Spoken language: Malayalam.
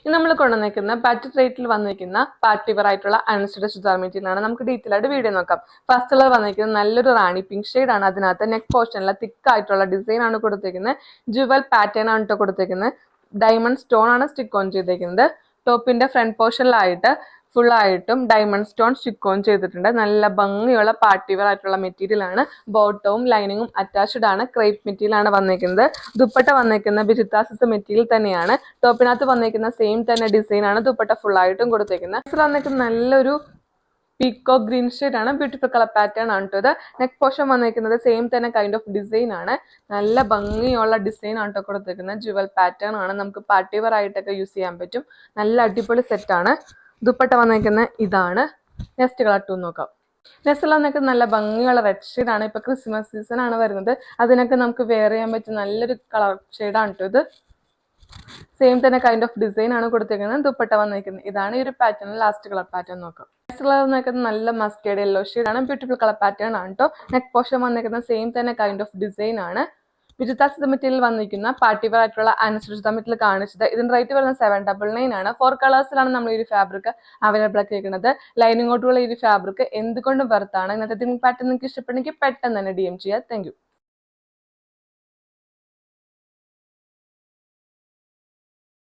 ഇന്ന് നമ്മൾ കൊണ്ടുവന്നിരിക്കുന്ന ബഡ്ജറ്റ് റേറ്റിൽ വന്നിരിക്കുന്ന പാർട്ടി വെയർ ആയിട്ടുള്ള അൺസ്റ്റിച്ചഡ് ചുരിദാർ മെറ്റീരിയൽ ആണ്. നമുക്ക് ഡീറ്റെയിൽ ആയിട്ട് വീഡിയോ നോക്കാം. ഫസ്റ്റ് കളർ വന്നിരിക്കുന്നത് നല്ലൊരു റാണി പിങ്ക് ഷെയ്ഡ് ആണ്. അതിനകത്ത് നെക്ക് പോർഷനിലെ തിക്ക് ആയിട്ടുള്ള ഡിസൈൻ ആണ് കൊടുത്തിരിക്കുന്നത്. ജുവൽ പാറ്റേൺ ആണ് കേട്ടോ കൊടുത്തിരിക്കുന്നത്. ഡയമണ്ട് സ്റ്റോൺ ആണ് സ്റ്റിക്ക് ഓൺ ചെയ്തിരിക്കുന്നത്. ടോപ്പിന്റെ ഫ്രണ്ട് പോർഷനിലായിട്ട് ഫുൾ ആയിട്ടും ഡയമണ്ട് സ്റ്റോൺ സ്റ്റിക്ക് ഓൺ ചെയ്തിട്ടുണ്ട്. നല്ല ഭംഗിയുള്ള പാർട്ടി വെയർ ആയിട്ടുള്ള മെറ്റീരിയൽ ആണ്. ബോട്ടവും ലൈനിങ്ങും അറ്റാച്ച്ഡ് ആണ്. ക്രേപ്പ് മെറ്റീരിയൽ ആണ് വന്നിരിക്കുന്നത്. ദുപ്പട്ട വന്നിരിക്കുന്ന ബിജിത്താസിസ് മെറ്റീരിയൽ തന്നെയാണ്. ടോപ്പിനകത്ത് വന്നിരിക്കുന്ന സെയിം തന്നെ ഡിസൈൻ ആണ് ദുപ്പട്ട ഫുൾ ആയിട്ടും കൊടുത്തിരിക്കുന്നത്. വന്നിരിക്കുന്ന നല്ലൊരു പീക്കോ ഗ്രീൻ ഷെയ്ഡ് ആണ്. ബ്യൂട്ടിഫുൾ കളർ പാറ്റേൺ ആണ് കേട്ടോ ഇത്. നെക്ക് പോർഷൻ വന്നിരിക്കുന്നത് സെയിം തന്നെ കൈൻഡ് ഓഫ് ഡിസൈൻ ആണ്. നല്ല ഭംഗിയുള്ള ഡിസൈൻ ആണ് കേട്ടോ കൊടുത്തിരിക്കുന്നത്. ജുവൽ പാറ്റേൺ ആണ്. നമുക്ക് പാർട്ടി വെയർ ആയിട്ടൊക്കെ യൂസ് ചെയ്യാൻ പറ്റും. നല്ല അടിപൊളി സെറ്റ് ആണ്. ദുപ്പട്ട വന്നിരിക്കുന്ന ഇതാണ്. നെക്സ്റ്റ് കളർ 2 നോക്കാം. നെക്സ്റ്റ് വന്നിട്ട് നല്ല ഭംഗിയുള്ള റെഡ് ഷെയ്ഡ് ആണ്. ഇപ്പൊ ക്രിസ്മസ് സീസൺ ആണ് വരുന്നത്. അതിനൊക്കെ നമുക്ക് വെയർ ചെയ്യാൻ പറ്റും നല്ലൊരു കളർ ഷെയ്ഡ് ആണ് കേട്ടോ ഇത്. സെയിം തന്നെ കൈൻഡ് ഓഫ് ഡിസൈൻ ആണ് കൊടുത്തിരിക്കുന്നത്. ദുപ്പട്ട വന്നിരിക്കുന്നത് ഇതാണ്. ഈ ഒരു പാറ്റേൺ ലാസ്റ്റ് കളർ പാറ്റേൺ നോക്കാം. നെക്സ്റ്റ് കളർ വന്നിരിക്കുന്നത് നല്ല മസ്റ്റേർഡ് യെല്ലോ ഷെയ്ഡ് ആണ്. ബ്യൂട്ടിഫുൾ കളർ പാറ്റേൺ ആണ് കേട്ടോ. നെക്ക് പോർഷൻ വന്നിരിക്കുന്നത് സെയിം തന്നെ കൈൻഡ് ഓഫ് ഡിസൈൻ ആണ്. വിജിത്താസ് മെറ്റീരിയൽ വന്നിരിക്കുന്ന പാർട്ടി വെയർ ആയിട്ടുള്ള അൺസ്റ്റിച്ചഡ് മെറ്റീരിയൽ കാണിച്ചത്. ഇതിന്റെ റേറ്റ് വരുന്നത് 799 ആണ്. 4 കളേഴ്സിലാണ് നമ്മൾ ഈ ഒരു ഫാബ്രിക് അവൈലബിൾ ആക്കിയിരിക്കുന്നത്. ലൈനിങ്ങോട്ടുള്ള ഈ ഒരു ഫാബ്രിക് എന്തുകൊണ്ടും വെർത്താണ്. ഇന്നത്തെ പാറ്റേൺ നിങ്ങൾക്ക് ഇഷ്ടപ്പെടുന്നെങ്കിൽ പെട്ടെന്ന് തന്നെ DM ചെയ്യുക. Thank you.